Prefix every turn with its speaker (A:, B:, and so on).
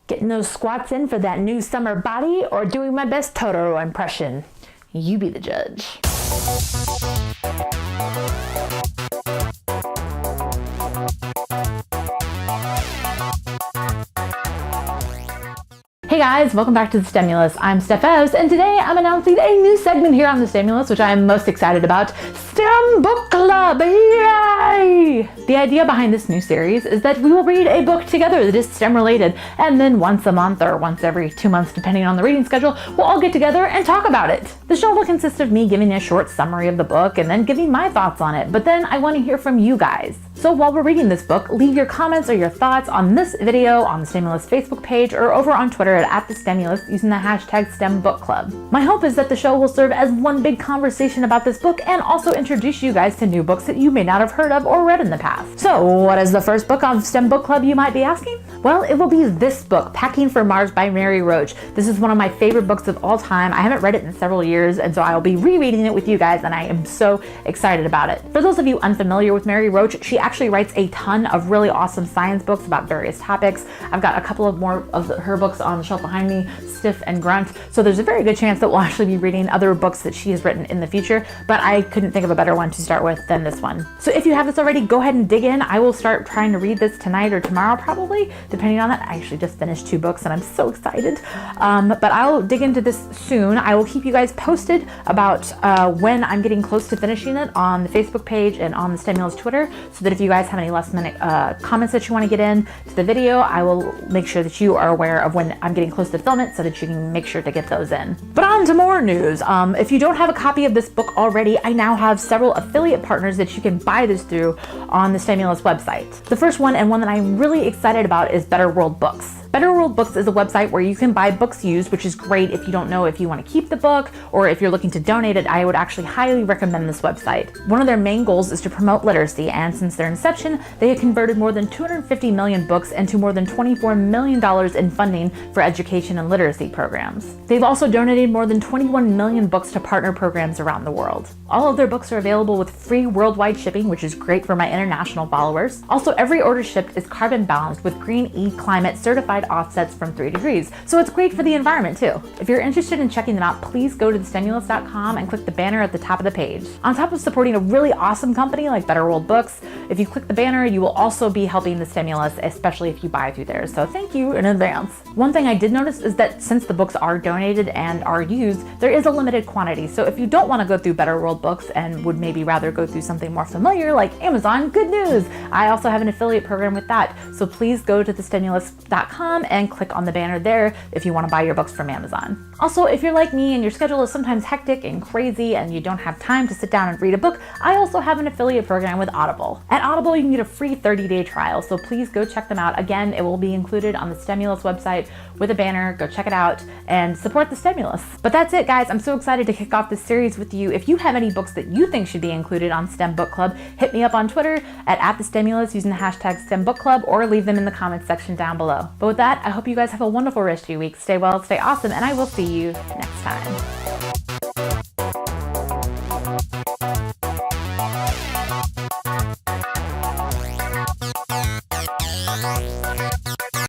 A: Getting those squats in for that new summer body or doing my best Totoro impression? You be the judge. Hey guys, welcome back to the Stimulus. I'm Steph, and today I'm announcing a new segment here on the Stimulus, which I am most excited about. STEM Book Club! Yay! The idea behind this new series is that we will read a book together that is STEM related, and then once a month or once every 2 months, depending on the reading schedule, we'll all get together and talk about it. The show will consist of me giving a short summary of the book and then giving my thoughts on it, but then I want to hear from you guys. So while we're reading this book, leave your comments or your thoughts on this video, on the Stimulus Facebook page, or over on Twitter at the Stimulus using the hashtag STEMBookClub. My hope is that the show will serve as one big conversation about this book and also introduce you guys to new books that you may not have heard of or read in the past. So what is the first book on STEM Book Club, you might be asking? Well, it will be this book, Packing for Mars by Mary Roach. This is one of my favorite books of all time. I haven't read it in several years, and so I will be rereading it with you guys, and I am so excited about it. For those of you unfamiliar with Mary Roach, she actually writes a ton of really awesome science books about various topics. I've got a couple of more of her books on the shelf behind me, Steph and Grunt, so there's a very good chance that we'll actually be reading other books that she has written in the future, but I couldn't think of a better one to start with than this one. So if you have this already, go ahead and dig in. I will start trying to read this tonight or tomorrow probably, depending on that. I actually just finished 2 books and I'm so excited, but I'll dig into this soon. I will keep you guys posted about when I'm getting close to finishing it on the Facebook page and on the Stimulus Twitter, so that if you guys have any last minute comments that you want to get in to the video, I will make sure that you are aware of when I'm getting close to film it so that you can make sure to get those in. But on to more news. If you don't have a copy of this book already, I now have several affiliate partners that you can buy this through on the Stimulus website. The first one, and one that I'm really excited about, is Better World Books. Better World Books is a website where you can buy books used, which is great if you don't know if you want to keep the book or if you're looking to donate it. I would actually highly recommend this website. One of their main goals is to promote literacy, and since their inception, they have converted more than 250 million books into more than $24 million in funding for education and literacy programs. They've also donated more than 21 million books to partner programs around the world. All of their books are available with free worldwide shipping, which is great for my international followers. Also, every order shipped is carbon balanced with Green E Climate certified offsets from 3 degrees, so it's great for the environment too. If you're interested in checking them out, please go to thestimulus.com and click the banner at the top of the page. On top of supporting a really awesome company like Better World Books, if you click the banner, you will also be helping the Stimulus, especially if you buy through there, so thank you in advance. One thing I did notice is that since the books are donated and are used, there is a limited quantity, so if you don't want to go through Better World Books and would maybe rather go through something more familiar like Amazon, good news! I also have an affiliate program with that, so please go to thestimulus.com and click on the banner there if you want to buy your books from Amazon. Also, if you're like me and your schedule is sometimes hectic and crazy and you don't have time to sit down and read a book, I also have an affiliate program with Audible. At Audible, you can get a free 30-day trial, so please go check them out. Again, it will be included on the Stimulus website with a banner. Go check it out and support the Stimulus. But that's it, guys. I'm so excited to kick off this series with you. If you have any books that you think should be included on STEM Book Club, hit me up on Twitter at the Stimulus using the hashtag STEM Book Club, or leave them in the comments section down below. But with that, I hope you guys have a wonderful rest of your week. Stay well, stay awesome, and I will see you next time.